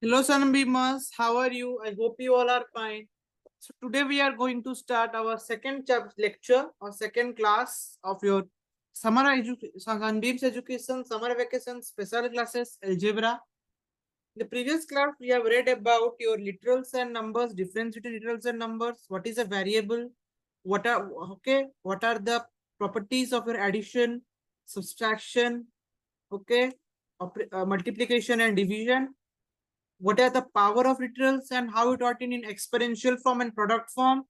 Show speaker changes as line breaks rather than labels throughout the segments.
Hello Sunbeamers, how are you? I hope you all are fine. So today we are going to start our second lecture or second class of your Sunbeams education, summer vacation, special classes, algebra. In the previous class, we have read about your literals and numbers, difference between literals and numbers, what is a variable, what are the properties of your addition, subtraction, okay, multiplication and division, what are the power of literals and how it written in exponential form and product form,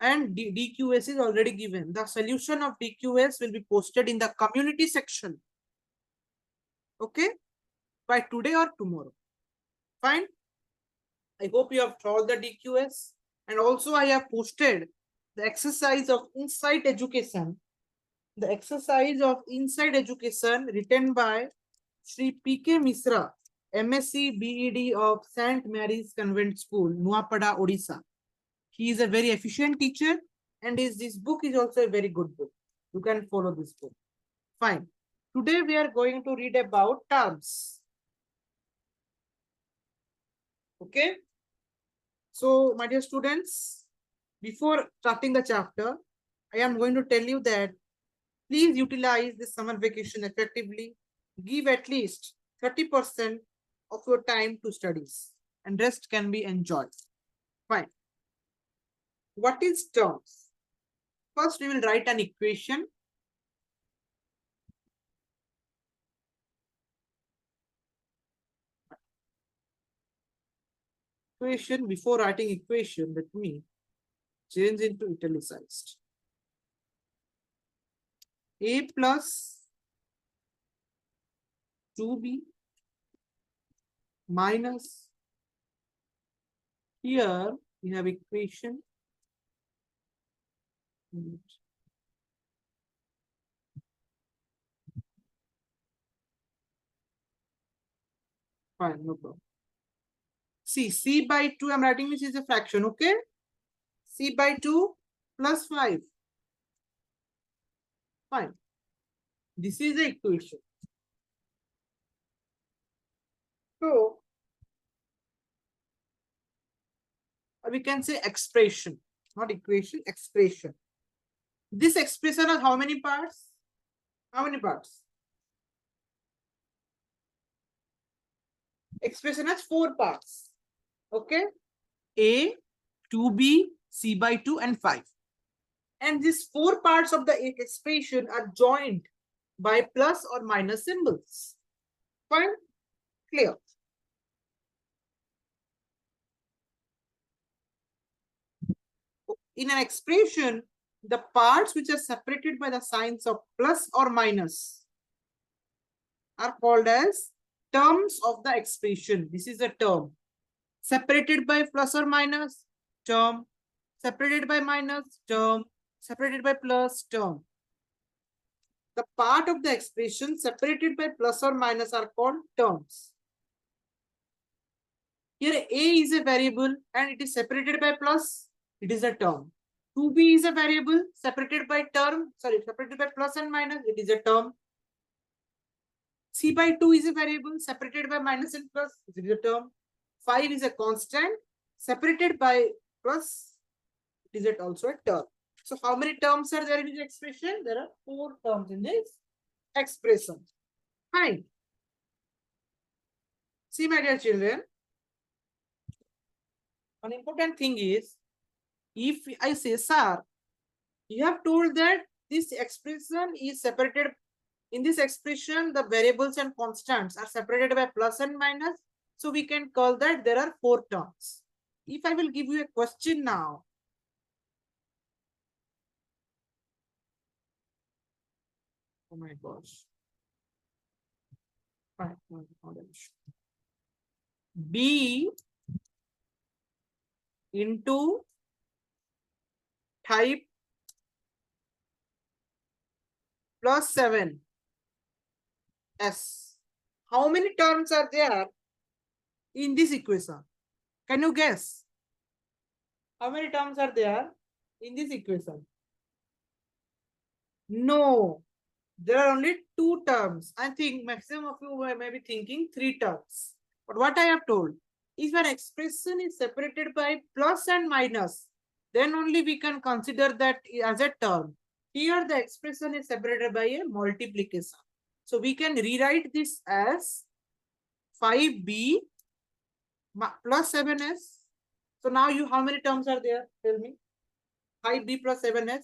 and DQS is already given. The solution of DQS will be posted in the community section, okay, by today or tomorrow. Fine. I hope you have solved the DQS, and also I have posted the exercise of Insight Education. The exercise of Insight Education written by Shri P.K. Misra, MSc BEd of St. Mary's Convent School, Nuapada, Odisha. He is a very efficient teacher, and this book is also a very good book. You can follow this book. Fine. Today we are going to read about terms. Okay. So, my dear students, before starting the chapter, I am going to tell you that please utilize this summer vacation effectively. Give at least 30% of your time to studies, and rest can be enjoyed. Fine. What is terms? First, we will write an equation. Before writing equation, let me change into italicized. A plus 2b minus, here we have equation. Fine, no problem. See, c by 2, I'm writing this is a fraction, okay? C by 2 plus 5. Fine. This is the equation. So, we can say expression, not equation, expression. This expression has how many parts? How many parts? Expression has 4 parts. Okay? A, 2b, c by 2, and 5. And these 4 parts of the expression are joined by plus or minus symbols. Fine? Clear? In an expression, the parts which are separated by the signs of plus or minus are called as terms of the expression. This is a term. Separated by plus or minus, term. Separated by minus, term. Separated by plus, term. The part of the expression separated by plus or minus are called terms. Here A is a variable and it is separated by plus, it is a term. 2b is a variable separated by separated by plus and minus, it is a term. C by 2 is a variable separated by minus and plus, it is a term. 5 is a constant separated by plus, it is also a term. So how many terms are there in this expression? There are 4 terms in this expression. Fine. See, my dear children, one important thing is, if I say, sir, you have told that this expression is separated. In this expression, the variables and constants are separated by plus and minus. So we can call that there are 4 terms. If I will give you a question now. Oh my gosh. B into type plus 7 S. How many terms are there in this equation? Can you guess? How many terms are there in this equation? No, there are only 2 terms. I think maximum of you may be thinking 3 terms. But what I have told, if an expression is separated by plus and minus, then only we can consider that as a term. Here the expression is separated by a multiplication. So we can rewrite this as 5b plus 7s. So now how many terms are there? Tell me. 5b plus 7s.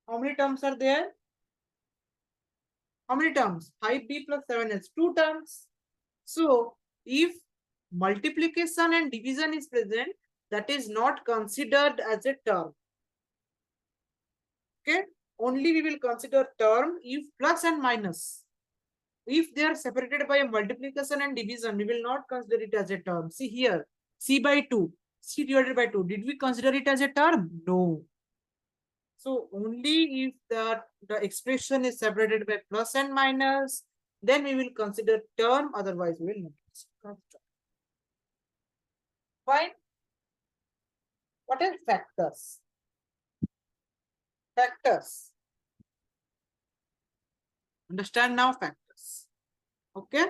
How many terms are there? How many terms? 5b plus 7s. 2 terms. So if multiplication and division is present, that is not considered as a term. Okay. Only we will consider term if plus and minus. If they are separated by a multiplication and division, we will not consider it as a term. See here, c by 2, c divided by 2. Did we consider it as a term? No. So only if the expression is separated by plus and minus, then we will consider term, otherwise we will not consider. Fine. What are factors? Factors. Understand now factors. Okay.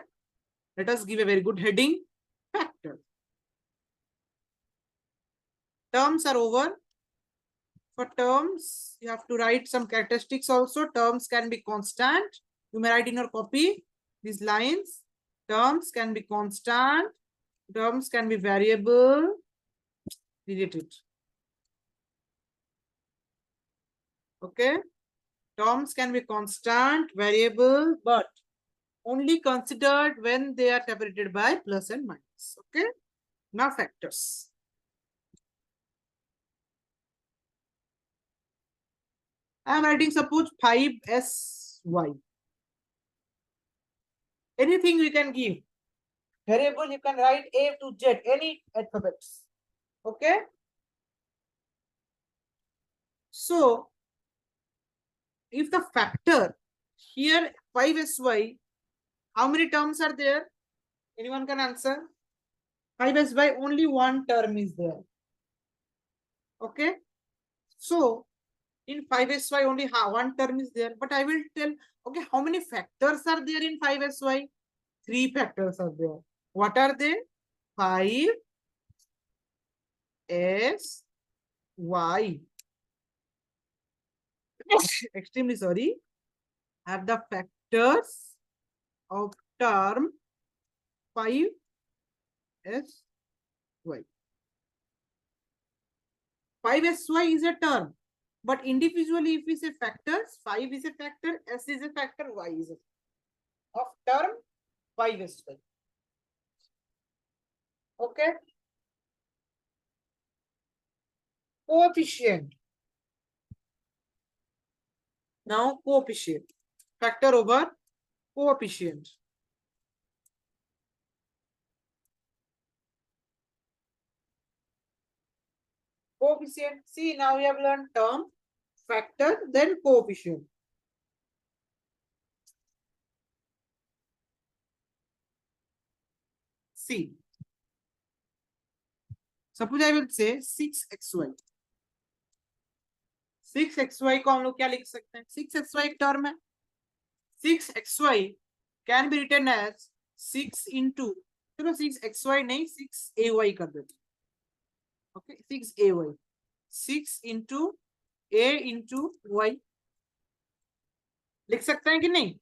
Let us give a very good heading. Factors. Terms are over. For terms, you have to write some characteristics also. Terms can be constant. You may write in your copy these lines. Terms can be constant. Terms can be variable. Delete it. Okay. Terms can be constant, variable, but only considered when they are separated by plus and minus. Okay. Now factors. I am writing suppose 5sy. Anything we can give. Variable you can write A to Z, any alphabets. Okay. So if the factor here 5sy, how many terms are there? Anyone can answer? 5sy, only one term is there. Okay. So in 5sy only one term is there, but I will tell, okay, how many factors are there in 5sy? 3 factors are there. What are they? 5 s y. Extremely sorry. Have the factors of term 5 s y. 5sy is a term, but individually if we say factors, 5 is a factor, s is a factor, y is a factor. Of term 5sy. Okay. Coefficient. Now coefficient. Factor over coefficient. Coefficient. See, now we have learned term, factor, then coefficient. See. Suppose I will say 6xy. 6xy को हम लोग क्या लिख सकते हैं? 6xy एक term है. 6xy can be written as 6 into, चलो 6xy नहीं 6ay कर देते. Okay, 6ay. 6 into a into y. लिख सकते हैं कि नहीं?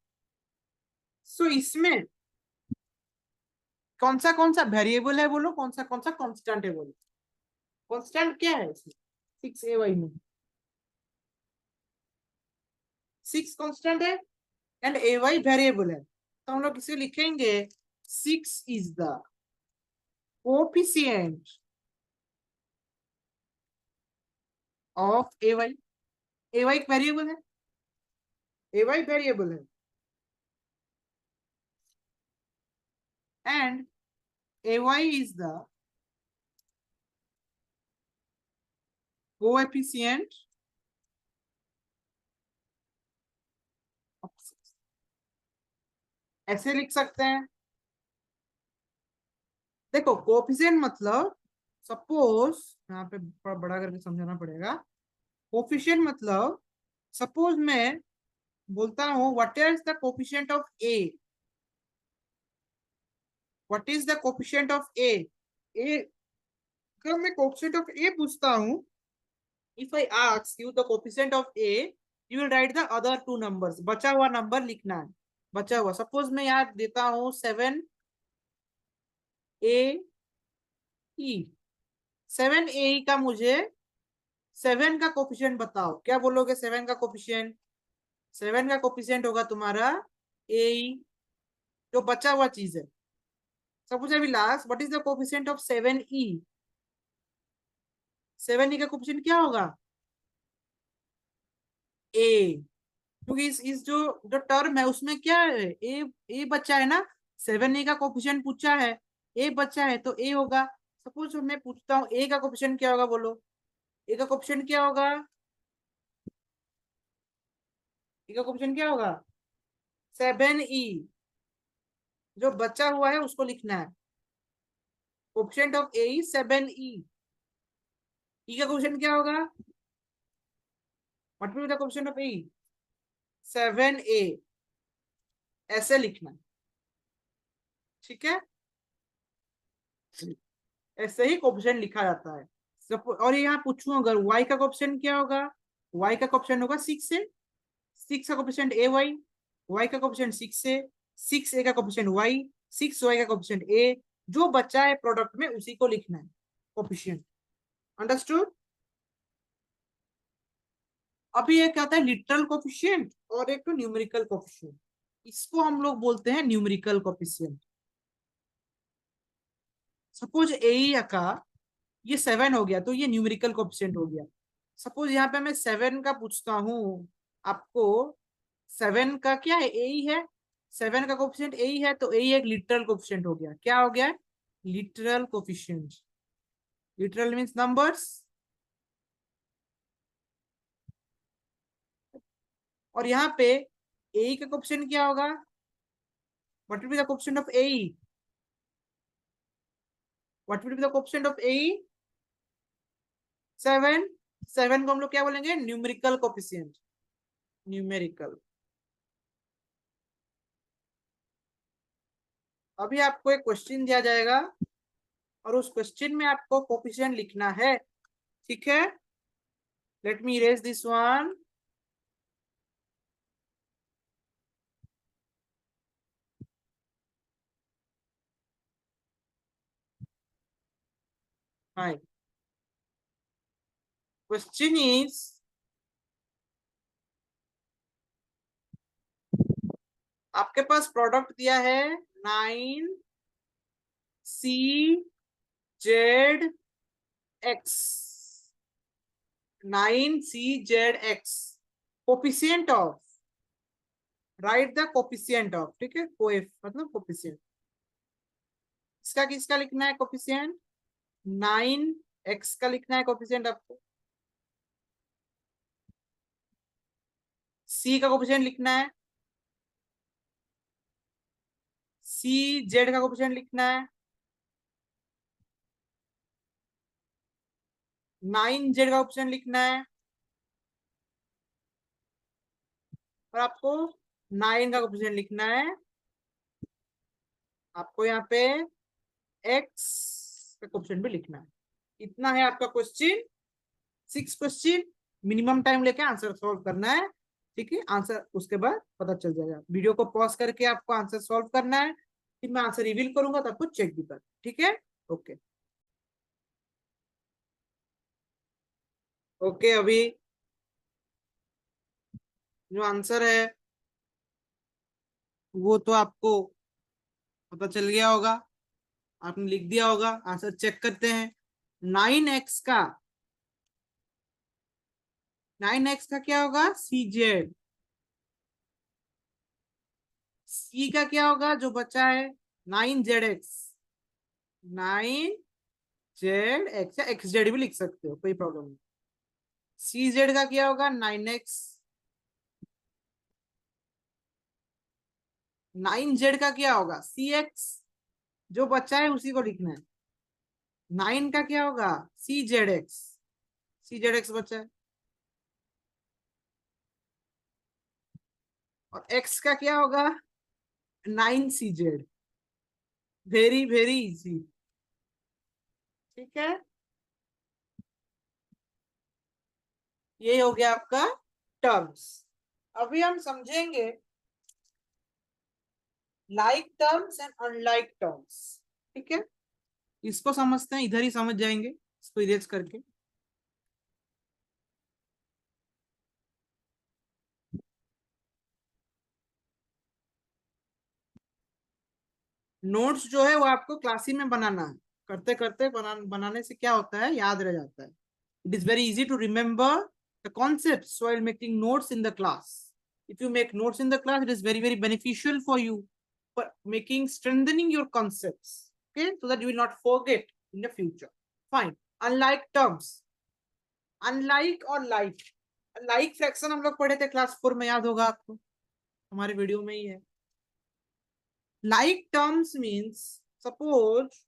सो इसमें कौन सा वेरिएबल है बोलो, कौन सा कांस्टेंट है बोलो. कांस्टेंट क्या है इसमें? 6ay में 6 कांस्टेंट है एंड ay वेरिएबल है, तो हम लोग इसे लिखेंगे 6 is the coefficient of ay. ay एक वेरिएबल है, ay वेरिएबल है and ay is the coefficient of 6. ऐसे लिख सकते हैं. देखो कोएफिशिएंट मतलब, सपोज यहाँ पे थोड़ा बड़ा करके समझाना पड़ेगा. कोएफिशिएंट मतलब सपोज मैं बोलता हूँ what is the coefficient of A. What is the coefficient of A? A अगर मैं कोफिशिएंट ऑफ ए पूछता हूँ, if I ask you the coefficient of A, you will write the other two numbers, बचा हुआ number लिखना है, बचा हुआ। सपोज मैं याद देता हूँ 7AE, 7AE का मुझे 7 का कोफिशिएंट बताओ। क्या बोलोगे 7 का कोफिशिएंट? 7 का कोफिशिएंट होगा तुम्हारा AE, जो बचा हुआ चीज है। सपोज अभी last, what is the coefficient of 7E? 7E का कोफिशिएंट क्या होगा? ए, क्योंकि इस जो जो टर्म है उसमें क्या है, ए बच्चा है ना। 7A का कोफिशिएंट पूछा है, ए बच्चा है तो ए होगा। सपोज मैं पूछता हूँ ए का कोफिशिएंट क्या होगा, बोलो। ए का कोफिशिएंट क्या होगा? ए का कोफिशिएंट क्या होगा? 7E, जो बचा हुआ है उसको लिखना है। Coefficient of A 7E। ई का कोफिशिएंट क्या होगा? What will be the coefficient of A? 7A, ऐसे लिखना। ठीक है, ऐसे ही कोफिशिएंट लिखा जाता है। और यहाँ पूछूं अगर y का कोफिशिएंट क्या होगा? y का कोफिशिएंट होगा 6 है। 6 का कोफिशिएंट ए वाई, y का कोफिशिएंट 6 है। 6A का कोफिशिएंट y, 6y का कोफिशिएंट a, जो बचा है प्रोडक्ट में उसी को लिखना है कोफिशिएंट। अंडरस्टूड? अभी एक आता है लिटरल कोफिशिएंट और एक तो न्यूमेरिकल कोफिशिएंट। इसको हम लोग बोलते हैं न्यूमेरिकल कोफिशिएंट। सपोज ए का ये 7 हो गया तो ये न्यूमेरिकल कोफिशिएंट हो गया। सपोज यहाँ पे मैं 7 का पूछता हूँ आपको, 7 का क्या है? ए ही है। 7 का कोफिशिएंट ए ही है तो ए एक लिटरल कोफिशिएंट हो गया। क्या हो गया? Literal coefficient. Literal means numbers. और यहाँ पे ए का कोफिशिएंट क्या होगा? What will be the coefficient of A? What will be the coefficient of A? 7। 7 को हम लोग क्या बोलेंगे? Numerical coefficient. न्यूमेरिकल। अभी आपको एक क्वेश्चन दिया जाएगा और उस क्वेश्चन में आपको कोफिशिएंट लिखना है। ठीक है, let me erase this one. Hi, question is, आपके पास प्रोडक्ट दिया है 9CZX। 9CZX, coefficient of, right the coefficient of. ठीक है, कोएफ मतलब कोफिशिएंट। इसका किसका लिखना है कोफिशिएंट? 9X का लिखना है कोफिशिएंट आपको। सी का कोफिशिएंट लिखना है, CZ का कोफिशिएंट लिखना है, 9Z का ऑप्शन लिखना है, और आपको 9 का ऑप्शन लिखना है। आपको यहाँ पे एक्स का ऑप्शन भी लिखना है। इतना है आपका क्वेश्चन। 6 क्वेश्चन, मिनिमम टाइम लेके आंसर सॉल्व करना है। ठीक है, आंसर उसके बाद पता चल जाएगा। वीडियो को पॉज करके आपको आंसर सॉल्व करना है, फिर मैं आंसर रिवील करूंगा तो आपको चेक भी कर। ठीक है, ओके ओके। अभी जो आंसर है वो तो आपको पता चल गया होगा, आपने लिख दिया होगा। आंसर चेक करते हैं। 9x का, 9x का क्या होगा? CZ। सी का क्या होगा जो बचा है? 9ZX। 9ZX या XZ भी लिख सकते हो, कोई प्रॉब्लम नहीं। CZ का क्या होगा? 9x। 9Z का क्या होगा? CX। जो बचा है उसी को लिखना है। 9 का क्या होगा? CZX। CZX बचा है। और X का क्या होगा? 9CZ। Very very easy. ठीक है, ये हो गया आपका टर्म्स। अभी हम समझेंगे like terms and unlike terms. ठीक है, इसको समझते हैं, इधर ही समझ जाएंगे इसको इरेज करके। नोट्स जो है वो आपको क्लास ही में बनाना है। करते करते बनाने से क्या होता है, याद रह जाता है। It is very easy to remember the concepts while making notes in the class. If you make notes in the class, it is very very beneficial for you for making strengthening your concepts, okay, so that you will not forget in the future. Fine. Unlike terms, unlike और like. Like fraction हम लोग पढ़े थे class 4 में, याद होगा आपको, हमारे वीडियो में ही है। लाइक टर्म्स मीन्स, सपोज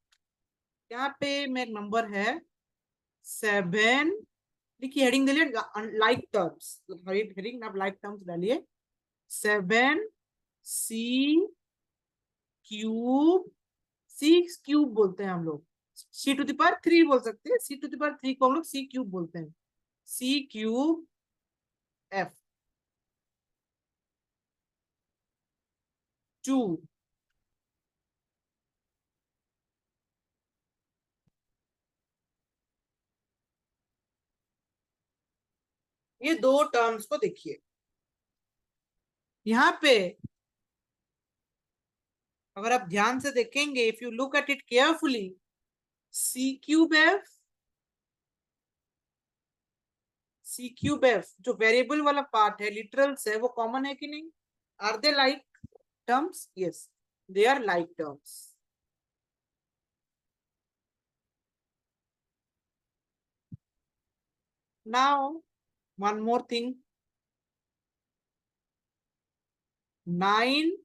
यहाँ पे मेरा नंबर है 7, देखिए हेडिंग डालिए लाइक टर्म्स, हेडिंग आप लाइक टर्म्स डालिए। 7 c³ सिक्स क्यूब बोलते हैं हम लोग, c⁻³ बोल सकते हैं, c⁻³ को हम लोग c³ बोलते हैं। c⁻f2। ये दो टर्म्स को देखिए, यहाँ पे अगर आप ध्यान से देखेंगे, if you look at it carefully, c⁻f जो वेरिएबल वाला पार्ट है, लिटरल्स है, वो कॉमन है कि नहीं? Are they like terms? Yes, they are like terms. Now one more thing, 9ab⁴,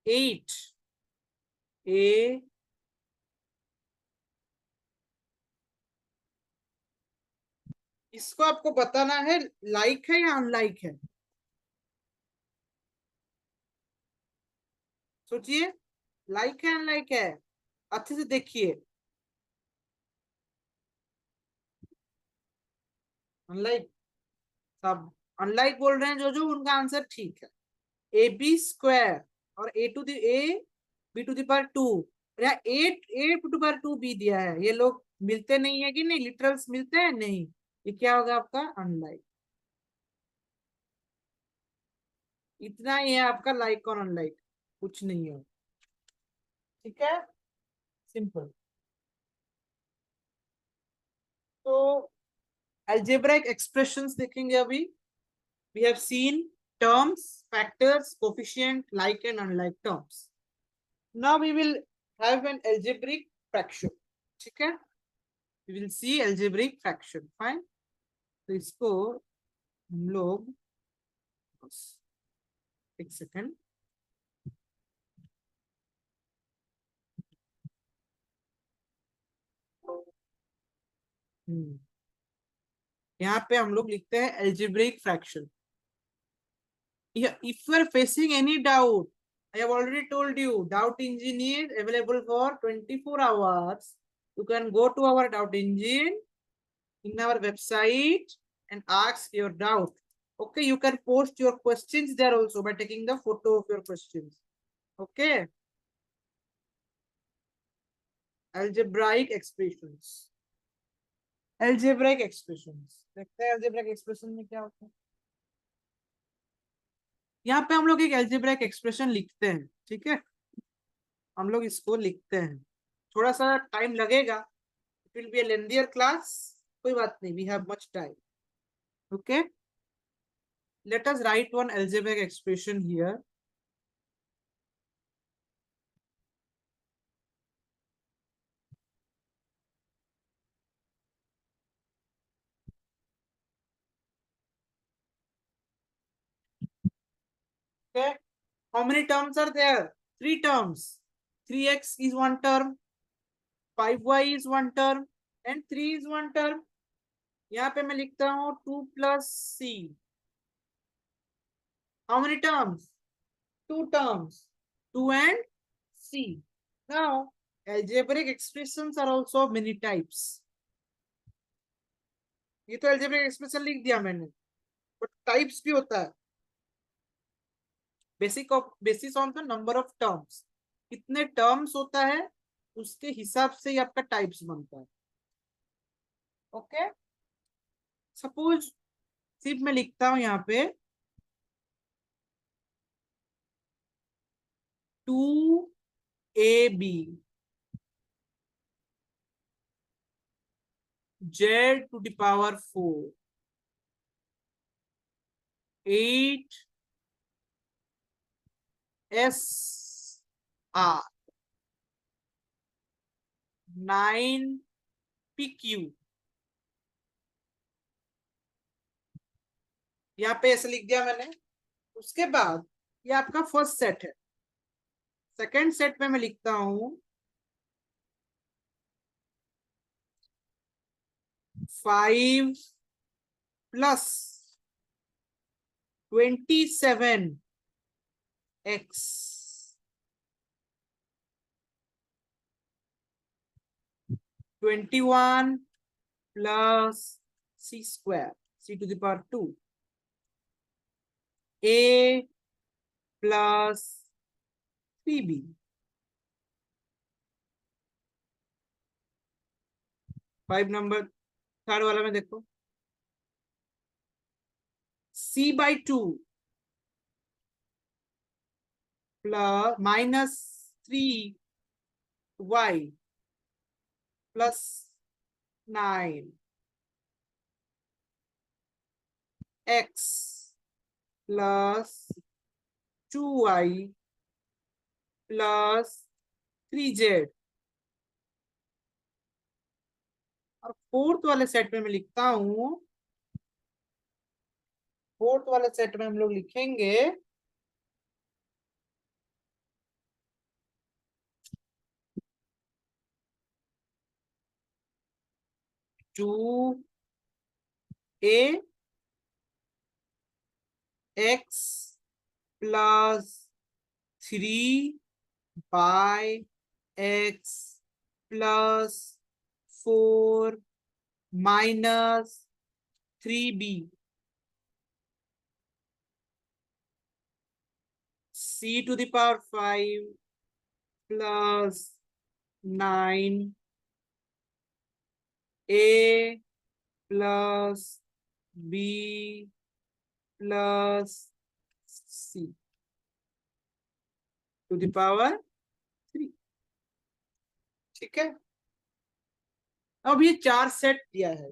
8a, इसको आपको बताना है लाइक है या अनलाइक है। सोचिए, लाइक है अनलाइक है, अच्छे से देखिए। अनलाइक, सब अनलाइक बोल रहे हैं जो जो, उनका आंसर ठीक है। ab² और a b⁴, या 8a⁴b दिया है, ये लोग मिलते नहीं है कि नहीं, लिटरल्स मिलते हैं नहीं, ये क्या होगा आपका अनलाइक। इतना ही है आपका लाइक और अनलाइक, कुछ नहीं है। ठीक है, सिंपल। तो अलजेब्राइक एक्सप्रेशंस देखेंगे अभी। We have seen terms, factors, coefficient, like and unlike terms. Now we will have an algebraic fraction. ठीक है, we will see algebraic fraction. Fine, तो इसको हम लोग, एक सेकेंड, यहाँ पे हम लोग लिखते हैं algebraic fraction. If you are facing any doubt, I have already told you, Doubt Engine is available for 24 hours. You can go to our Doubt Engine in our website and ask your doubt. Okay, you can post your questions there also by taking the photo of your questions. Okay, algebraic expressions. Algebraic expressions. देखते हैं algebraic expression में क्या होता है। यहाँ पे हम लोग एक algebraic expression लिखते हैं। ठीक है, हम लोग इसको लिखते हैं, थोड़ा सा टाइम लगेगा, it will be a lengthier class, कोई बात नहीं, we have much time. Okay, let us write one algebraic expression here. Okay, how many terms are there? 3 terms. 3x is one term, 5y is one term, and 3 is one term. यहाँ पे मैं लिखता हूँ 2 + c। How many terms? 2 terms, 2 and c. Now, algebraic expressions are also many types. ये तो algebraic expression लिख दिया मैंने, बट टाइप्स भी होता है। Basis on the number of terms, कितने टर्म्स होता है उसके हिसाब से ही आपका टाइप्स बनता है। ओके, सपोज सिर्फ मैं लिखता हूं यहाँ पे 2ab z⁴ 8 SR 9 PQ। यहाँ पे ऐसे लिख दिया मैंने। उसके बाद ये आपका फर्स्ट सेट है। सेकंड सेट में मैं लिखता हूं 5 + 27x 21 + c² c⁴ a + 3b। 5 number third वाला में देखो c/2 -3y + 9 x + 2y + 3z। और फोर्थ वाले सेट में मैं लिखता हूं, फोर्थ वाले सेट में हम लोग लिखेंगे 2a x + 3y x + 4 - 3b c⁵ + 9 a + b + c⁵. ठीक है, अब ये 4 सेट दिया है।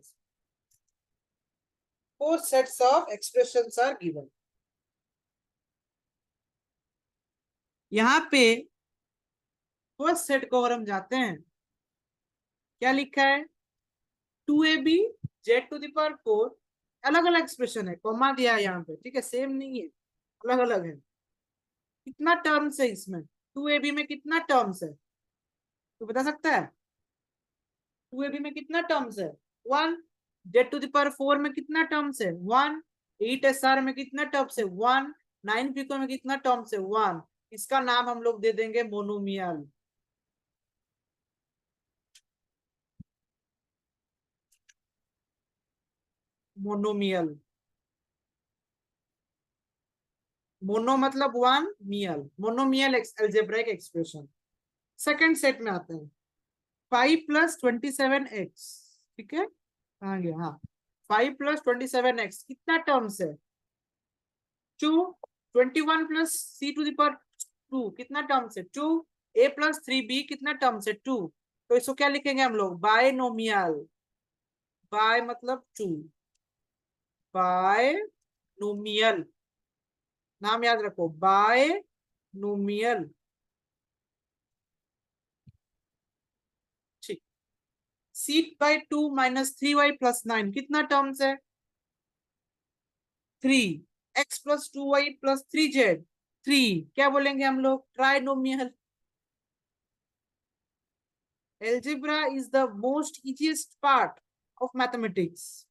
4 sets of expressions are given। यहाँ पे फर्स्ट सेट को अगर हम जाते हैं, क्या लिखा है 2ab z⁴ अलग अलग एक्सप्रेशन है, कॉमा दिया है यहाँ पे, ठीक है, सेम नहीं है, अलग अलग है। कितना टर्म्स है इसमें? 2ab में कितना टर्म्स है तो बता सकता है? 2ab में कितना टर्म्स है? 1। z⁴ में कितना टर्म्स है? 1। 8SR में कितना टर्म्स है? 1। 9 pq में कितना टर्म्स है? 1। इसका नाम हम लोग दे देंगे मोनोमियल। मोनोमियल, मोनो मतलब 1, मियल, monomial algebraic expression. Second set में आते हैं 5 + 27x। ठीक है, कहाँ गया? हाँ, 5 + 27x कितना टर्म्स है? 2। 21 + c⁴ कितना टर्म्स है? 2। a + 3b कितना टर्म्स है? 2। तो इसको क्या लिखेंगे हम लोग? बायनोमियल। बाय मतलब 2, बायनोमियल, नाम याद रखो, बायनोमियल। ठीक, c/2 - 3y + 9 कितना टर्म्स है? 3। x + 2y + 3z 3, क्या बोलेंगे हम लोग? Trinomial. Algebra is the most easiest part of mathematics.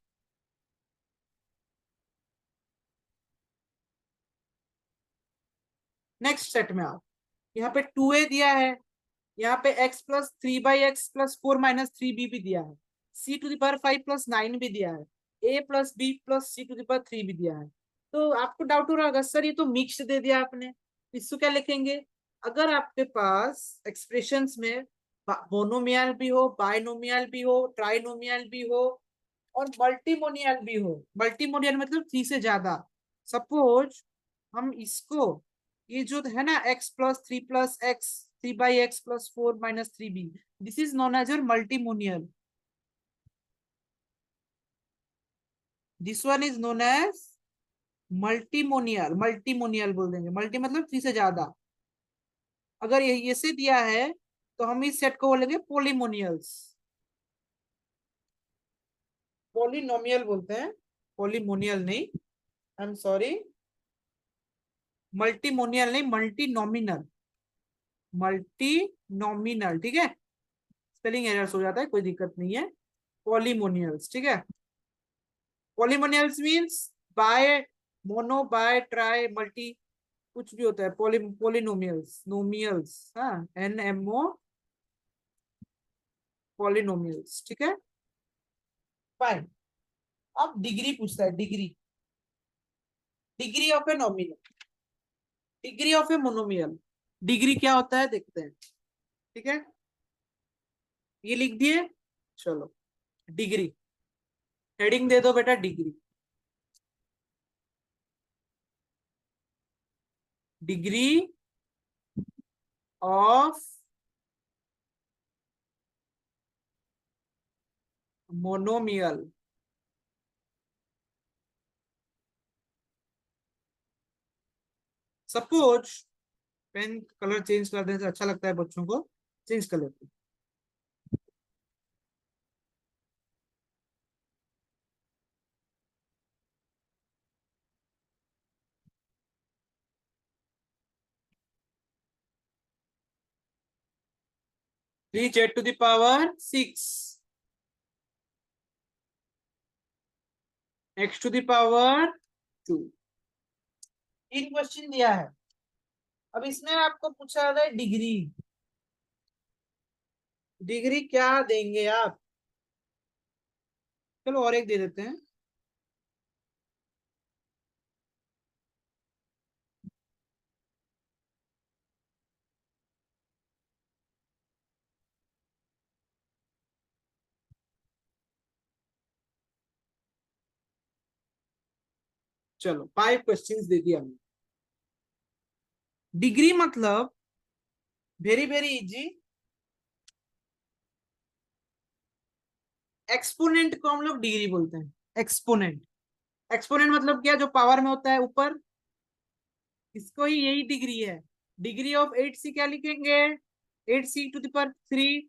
Next set में आओ, यहाँ पे 2a दिया है, यहाँ पे x प्लस 3/x+4 - 3b भी दिया है, c⁵5+9 भी दिया है, a+b+c⁵3 भी दिया है। तो आपको डाउट हो रहा होगा सर ये तो मिक्स दे दिया आपने, इसको क्या लिखेंगे? अगर आपके पास एक्सप्रेशंस में मोनोमियल भी हो, बायनोमियल भी हो, ट्राइनोमियल भी हो और मल्टीमोनियल भी हो, मल्टीमोनियल मतलब 3 से ज्यादा, सपोज हम इसको, ये जो है ना x+3+x 3/x+4 - 3b, this is known as your multinomial, this one is known as multinomial, multinomial बोल देंगे, मल्टी मतलब 3 से ज्यादा। अगर ये से दिया है तो हम इस सेट को बोलेंगे पोलिमोनियल्स, पोलिनोमियल बोलते हैं, पोलिमोनियल नहीं, आई एम सॉरी, मल्टीमोनियल नहीं, मल्टी नॉमिनल, मल्टी नॉमिनल, ठीक है, स्पेलिंग एरर्स हो जाता है, कोई दिक्कत नहीं है। पॉलीमोनियल्स, ठीक है, polynomials means bi, mono, bi, tri, multi, कुछ भी होता है, पोलिनोमियल्स, नोमियल्स, हाँ, NMO, पॉलिनोमियल्स, ठीक है, फाइन। अब डिग्री पूछता है, degree, degree of a nominal, degree of a monomial, degree क्या होता है देखते हैं, ठीक है, ये लिख दिए, चलो डिग्री, हेडिंग दे दो बेटा degree, degree of monomial, suppose, pen colour change कर देने से अच्छा लगता है बच्चों को, चेंज कर लेते हैं। 3z⁶ x⁴ 2, तीन क्वेश्चन दिया है। अब इसमें आपको पूछा है डिग्री, डिग्री क्या देंगे आप? चलो और एक दे देते हैं, चलो 5 क्वेश्चंस दे दिया हमने। डिग्री मतलब वेरी वेरी इजी, एक्सपोनेंट को हम लोग डिग्री बोलते हैं, एक्सपोनेंट, एक्सपोनेंट मतलब क्या, जो पावर में होता है ऊपर, इसको ही यही डिग्री है। डिग्री ऑफ 8c क्या लिखेंगे? 8c⁵3,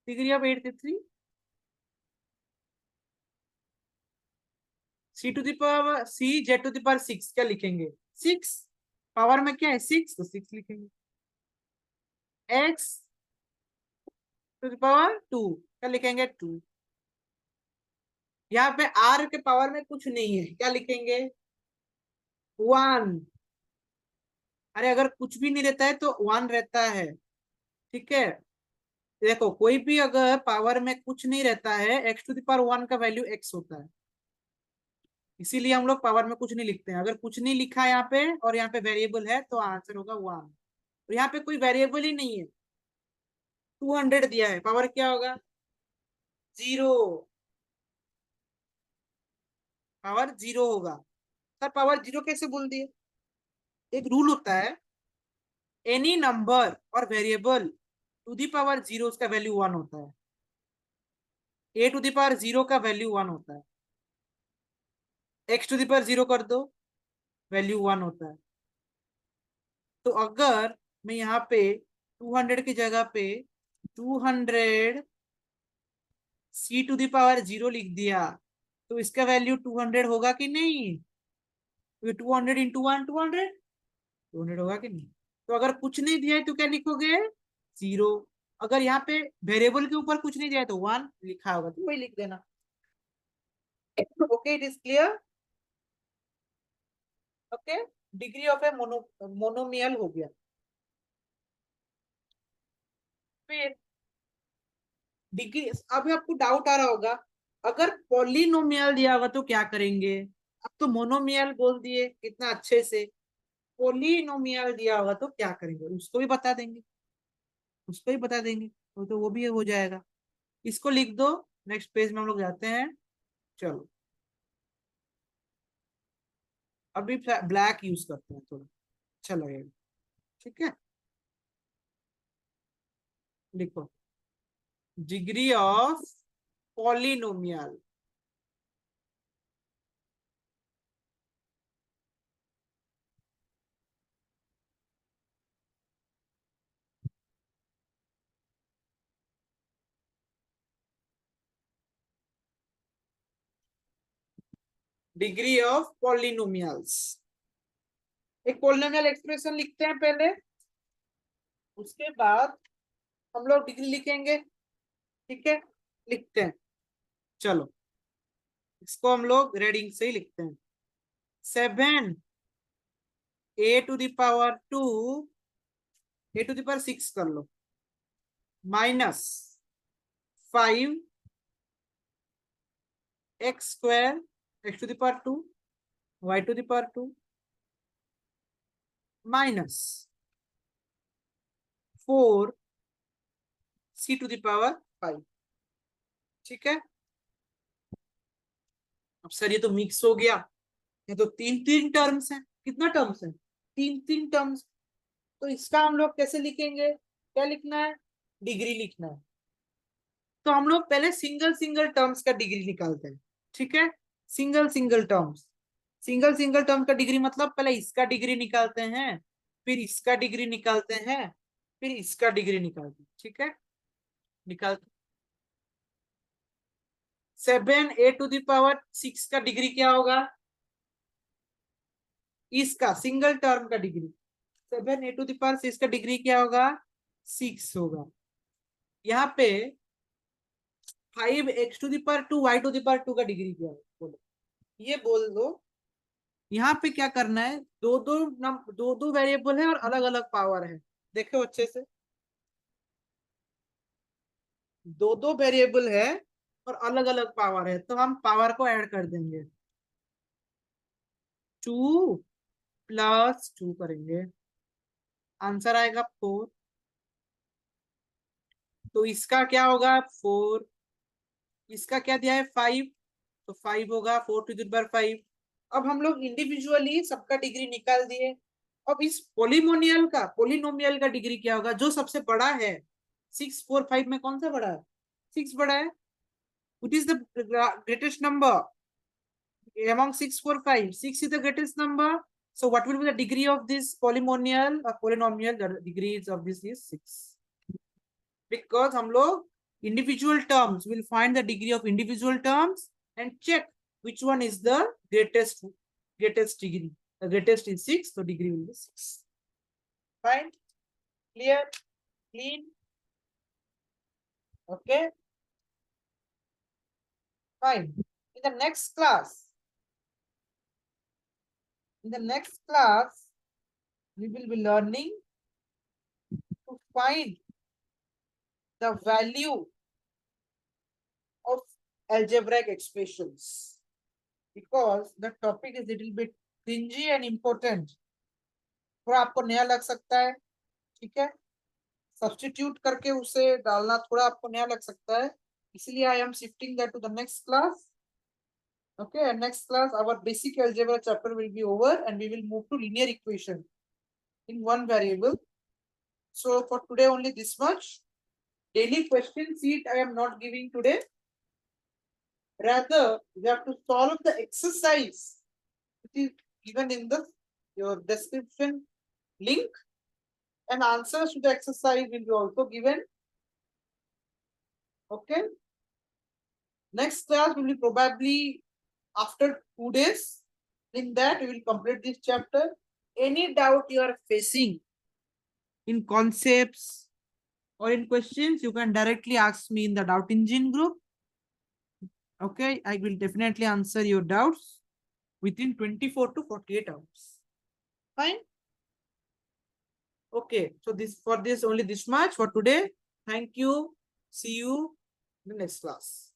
डिग्री ऑफ 8 c⁴ क्या लिखेंगे? 6, पावर में क्या है 6, तो 6 लिखेंगे। x⁴ 2 क्या लिखेंगे? 2। यहाँ पे r के पावर में कुछ नहीं है, क्या लिखेंगे? 1। अरे अगर कुछ भी नहीं रहता है तो 1 रहता है, ठीक है, देखो कोई भी अगर पावर में कुछ नहीं रहता है, x⁴ 1 का वैल्यू x होता है, इसीलिए हम लोग पावर में कुछ नहीं लिखते हैं। अगर कुछ नहीं लिखा है यहाँ पे और यहाँ पे वेरिएबल है तो आंसर होगा 1, और यहाँ पे कोई वेरिएबल ही नहीं है, 200 दिया है, पावर क्या होगा? 0, पावर 0 होगा। सर पावर 0 कैसे बोल दिए? एक रूल होता है, एनी नंबर और वेरिएबल टू दी पावर 0 उसका वैल्यू 1 होता है, a⁴ 0 का वैल्यू 1 होता है, x⁴ 0 कर दो, वैल्यू 1 होता है। तो अगर मैं यहाँ पे 200 की जगह पे 200 c⁴ 0 लिख दिया तो इसका वैल्यू 200 होगा कि नहीं? तो 200 इंटू 1 200 होगा कि नहीं? तो अगर कुछ नहीं दिया है तो क्या लिखोगे? 0। अगर यहाँ पे वेरिएबल के ऊपर कुछ नहीं दिया है तो 1 लिखा होगा, तो वही लिख देना। Okay, it is clear? Okay, degree of a monomial हो गया। फिर डिग्री, अभी आपको डाउट आ रहा होगा, अगर पॉलिनोमियल दिया होगा तो क्या करेंगे। अब तो मोनोमियल बोल दिए कितना अच्छे से, पॉलिनोमियल दिया होगा तो क्या करेंगे उसको भी बता देंगे, उसको भी बता देंगे, तो वो भी हो जाएगा। इसको लिख दो, नेक्स्ट पेज में हम लोग जाते हैं। चलो अभी ब्लैक यूज करते हैं, थोड़ा अच्छा लगेगा। ठीक है, लिखो degree of polynomial. Degree of polynomials, एक पॉलिनोमियल एक्सप्रेशन लिखते हैं पहले, उसके बाद हम लोग डिग्री लिखेंगे। ठीक है, लिखते हैं। चलो इसको हम लोग रेडिंग से ही लिखते हैं। 7 a to the power 2, a to the power 6 कर लो, -5 x² x to the power 2 y to the power 2 -4 c to the power 5। ठीक है, अब सर ये तो मिक्स हो गया, ये तो तीन तीन टर्म्स है। कितना टर्म्स है, तीन तीन टर्म्स। तो इसका हम लोग कैसे लिखेंगे, क्या लिखना है, डिग्री लिखना है। तो हम लोग पहले सिंगल सिंगल टर्म्स का डिग्री निकालते हैं। ठीक है, single single terms, single single term का डिग्री मतलब पहले इसका डिग्री निकालते हैं, फिर इसका डिग्री निकालते हैं, फिर इसका डिग्री निकालते हैं। ठीक है, निकालते। 7 a टू द पावर 6 का डिग्री क्या होगा, इसका सिंगल टर्म का degree. 7 a to the power 6 का डिग्री क्या होगा, 6 होगा। यहाँ पे 5 x to the power 2 y to the power 2 का डिग्री क्या है, बोलो, ये बोल दो। यहाँ पे क्या करना है, दो दो दो दो वेरिएबल है और अलग अलग पावर है। देखो अच्छे से, दो दो वेरिएबल है और अलग अलग पावर है, तो हम पावर को ऐड कर देंगे। 2 + 2 करेंगे, आंसर आएगा 4। तो इसका क्या होगा 4, इसका क्या दिया है 5, तो 5 होगा 4 टू द पावर 5। अब हम लोग इंडिविजुअली सबका डिग्री निकाल दिए। अब इस पोलिनोमियल का डिग्री क्या होगा, जो सबसे बड़ा है। 6 4 5 में कौन सा बड़ा है, 6 बड़ा है। Which is the greatest number among 6 4 5? 6 is the greatest number. So what will be the degree of this polynomial or polynomial? The degrees of this is 6. Because हम लोग individual terms will find the degree of individual terms and check which one is the greatest degree. The greatest is 6, so degree will be 6. Fine, clear, clean. Okay, fine. In the next class, we will be learning to find the value of algebraic expressions, because the topic is little bit cringy and important. थोड़ा आपको नया लग सकता है, ठीक है, substitute करके उसे डालना थोड़ा आपको नया लग सकता है, इसलिए I am shifting that to the next class. Okay, and next class our basic algebra chapter will be over and we will move to linear equation in one variable. So for today only this much. Daily question sheet I am not giving today. Rather, you have to solve the exercise which is given in the your description link, and answers to the exercise will be also given. Okay. Next class will be probably after 2 days. In that, we will complete this chapter. Any doubt you are facing in concepts or in questions, you can directly ask me in the doubt engine group. Okay, I will definitely answer your doubts within 24 to 48 hours. Fine. Okay, so this for this only this much for today. Thank you. See you in the next class.